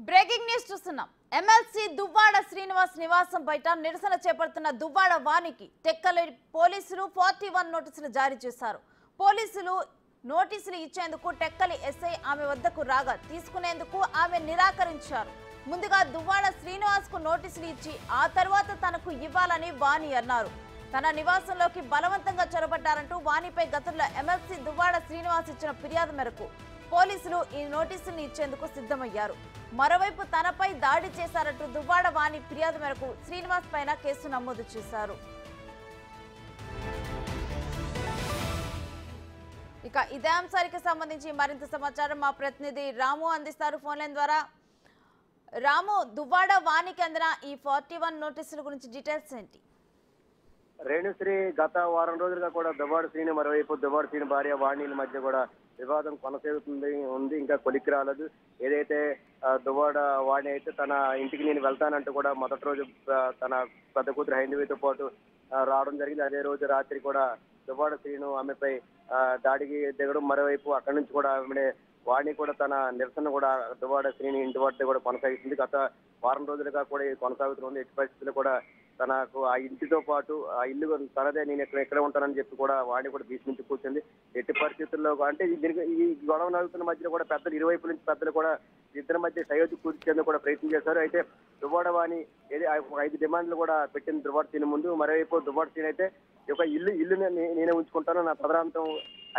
Breaking news చూస్తున్నాం. MLC Duvvada Srinivas నివాసం బయట నిరసన చేపడుతున్న దువ్వాడ వానికి టెక్కలి పోలీసులు 41 నోటీసులు జారీ చేశారు. పోలీసులు నోటీసులు ఇచ్చేందుకు టెక్కలి ఎస్ఐ ఆమె వద్దకు రాగా తీసుకునేందుకు ఆమె నిరాకరించారు. ముందుగా దువ్వాడ శ్రీనివాస్ కు నోటీసులు ఇచ్చి ఆ తర్వాత తనకు ఇవ్వాలని వాణి అన్నారు. తన నివాసంలోకి బలవంతంగా చొరబడ్డారంటూ వాణిపై గతంలో ఎమ్మెల్సీ దువ్వాడ శ్రీనివాస్ ఇచ్చిన ఫిర్యాదు మేరకు పోలీసులు ఈ నోటీసులను ఇచ్చేందుకు సిద్ధమయ్యారు. మరోవైపు తనపై దాడి చేశారంటూ దువ్వాడ వాణి ఫిర్యాదు మేరకు శ్రీనివాస్ పైన కేసు నమోదు చేశారు. ఇక ఇదే అంశానికి సంబంధించి మరింత సమాచారం మా ప్రతినిధి రాము అందిస్తారు ఫోన్ లైన్ ద్వారా. రాము, దువ్వాడ వాణికి అందిన ఈ 41 నోటీసుల గురించి డీటెయిల్స్ ఏంటి? రేణుశ్రీ గత వారం రోజులుగా కూడా దువ్వాడ శ్రీని మరోవైపు దువ్వాడ శ్రీని భార్య వాణిల మధ్య కూడా వివాదం కొనసాగుతుంది. ఇంకా కొలిక్కి రాలేదు. ఏదైతే దువ్వాడ వాణి అయితే తన ఇంటికి నేను వెళ్తానంటూ కూడా మొదటి రోజు తన పెద్ద కూతురు హైందవితో పాటు రావడం జరిగింది. అదే రోజు రాత్రి కూడా దువ్వాడ శ్రీను ఆమెపై దాడికి దిగడం, మరోవైపు అక్కడి నుంచి కూడా ఆమె వాణి కూడా తన నిరసన కూడా దువ్వాడ శ్రీని ఇంటి వద్ద కూడా కొనసాగుతుంది. గత వారం రోజులుగా కూడా కొనసాగుతుంది. ఎట్టి పరిస్థితుల్లో కూడా తనకు ఆ ఇంటితో పాటు ఆ ఇల్లు తనదే, నేను ఎక్కడే ఉంటానని చెప్పి కూడా వాడిని కూడా భీష్మించి కూర్చుంది. ఎట్టి పరిస్థితుల్లో అంటే దీనికి ఈ గొడవ నడుగుతున్న మధ్యలో కూడా పెద్దలు ఇరువైపు నుంచి పెద్దలు కూడా ఇద్దరి మధ్య సయోధ్య కూర్చేందుకు కూడా ప్రయత్నం చేశారు. అయితే దువ్వాడ వాణి 5 డిమాండ్లు కూడా పెట్టింది దువ్వాడ శ్రీని ముందు. మరోవైపు దువ్వాడ శ్రీని అయితే ఒక ఇల్లు నేనే ఉంచుకుంటాను, నా తదరాంతం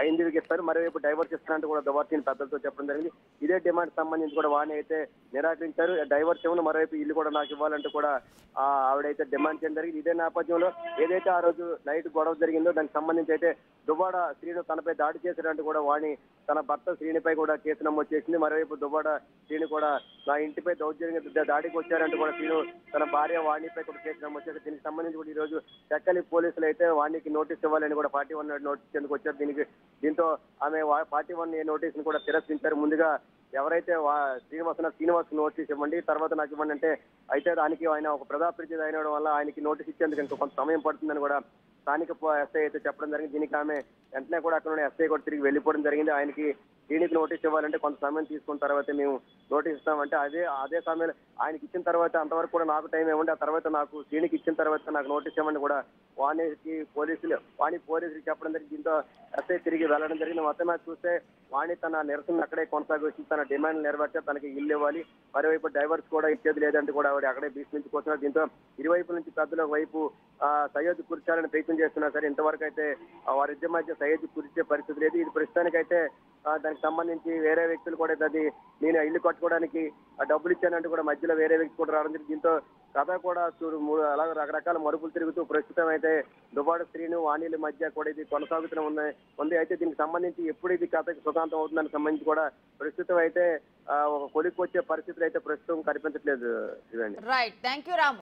ఐందివికి ఇస్తారు, మరోవైపు డైవర్స్ ఇస్తానంటూ కూడా దువ్వాడ శ్రీని పెద్దలతో చెప్పడం జరిగింది. ఇదే డిమాండ్ సంబంధించి కూడా వాణి అయితే నిరాకరించారు. డైవర్స్ ఇవ్వను, మరోవైపు ఇల్లు కూడా నాకు ఇవ్వాలంటూ కూడా ఆవిడైతే డిమాండ్ చేయడం జరిగింది. ఇదే నేపథ్యంలో ఏదైతే ఆ రోజు నైట్ గొడవ జరిగిందో దానికి సంబంధించి అయితే దువ్వాడ శ్రీను తనపై దాడి చేశారంటూ కూడా వాణి తన భర్త శ్రీనిపై కూడా కేసు నమోదు చేసింది. మరోవైపు దువ్వాడ శ్రీను కూడా నా ఇంటిపై దౌర్జన్యంగా దాడికి వచ్చారంటూ కూడా శ్రీను తన భార్య వాణిపై కూడా కేసు నమోదు చేశారు. దీనికి సంబంధించి కూడా ఈ రోజు టెక్కలి పోలీసులు అయితే వాణికి నోటీస్ ఇవ్వాలని కూడా 41 నోటీస్ ఎందుకు వచ్చారు. దీంతో ఆమె 41 నోటీసును కూడా తిరస్కరించారు. ముందుగా ఎవరైతే శ్రీనివాస్ నోటీస్ ఇవ్వండి, తర్వాత నాకు ఇవ్వండి అంటే, అయితే దానికి ఆయన ఒక ప్రజాప్రతినిధి అయినడం వల్ల ఆయనకి నోటీస్ ఇచ్చేందుకు ఇంకా కొంత సమయం పడుతుందని కూడా స్థానిక ఎస్ఐ అయితే చెప్పడం జరిగింది. దీనికి ఆమె వెంటనే కూడా అక్కడ ఉన్న ఎస్ఐ కూడా తిరిగి వెళ్ళిపోవడం జరిగింది. ఆయనకి దీనికి నోటీస్ ఇవ్వాలంటే కొంత సమయం తీసుకున్న తర్వాత మేము నోటీస్ ఇస్తామంటే అదే సమయంలో ఆయనకి ఇచ్చిన తర్వాత అంతవరకు కూడా నాకు టైం ఇవ్వండి, ఆ తర్వాత నాకు శ్రీనికి ఇచ్చిన తర్వాత నాకు నోటీస్ ఇవ్వండి కూడా వాణి పోలీసులు చెప్పడం జరిగింది. దీంతో ఎస్ఐ తిరిగి వెళ్ళడం జరిగింది. మొత్తం మీద చూస్తే వాణి తన నిరసన అక్కడే కొనసాగుతుంది. తన డిమాండ్ నెరవేర్చే తనకి ఇల్లు ఇవ్వాలి, మరోవైపు డైవర్స్ కూడా ఇచ్చేది లేదంటే కూడా ఆవిడ అక్కడే భీష్మించుకుంటున్నారు. దీంతో ఇరువైపు నుంచి పెద్దల వైపు సయోధ్య కూర్చాలని ప్రయత్నం చేస్తున్నారు. సరే, ఇంతవరకు అయితే వారిద్దరి మధ్య సయోధ్య కూర్చే పరిస్థితి లేదు. ఇది ప్రస్తుతానికైతే దానికి సంబంధించి వేరే వ్యక్తులు కూడా నేను ఇల్లు కట్టుకోవడానికి డబ్బులు ఇచ్చానంటూ కూడా మధ్యలో వేరే వ్యక్తి కూడా రావడం జరిగింది. దీంతో కథ కూడా అలాగే రకరకాల మరుపులు తిరుగుతూ ప్రస్తుతం అయితే దువ్వాడ శ్రీను వాణిల మధ్య కూడా ఇది కొనసాగుతూనే ఉంది. అయితే దీనికి సంబంధించి ఎప్పుడు ఇది కథకు సుఖాంతం అవుతుందని సంబంధించి కూడా ప్రస్తుతం అయితే ఒక కొలిక్కి వచ్చే పరిస్థితులు అయితే ప్రస్తుతం కనిపించట్లేదు. Right, thank you Ramu.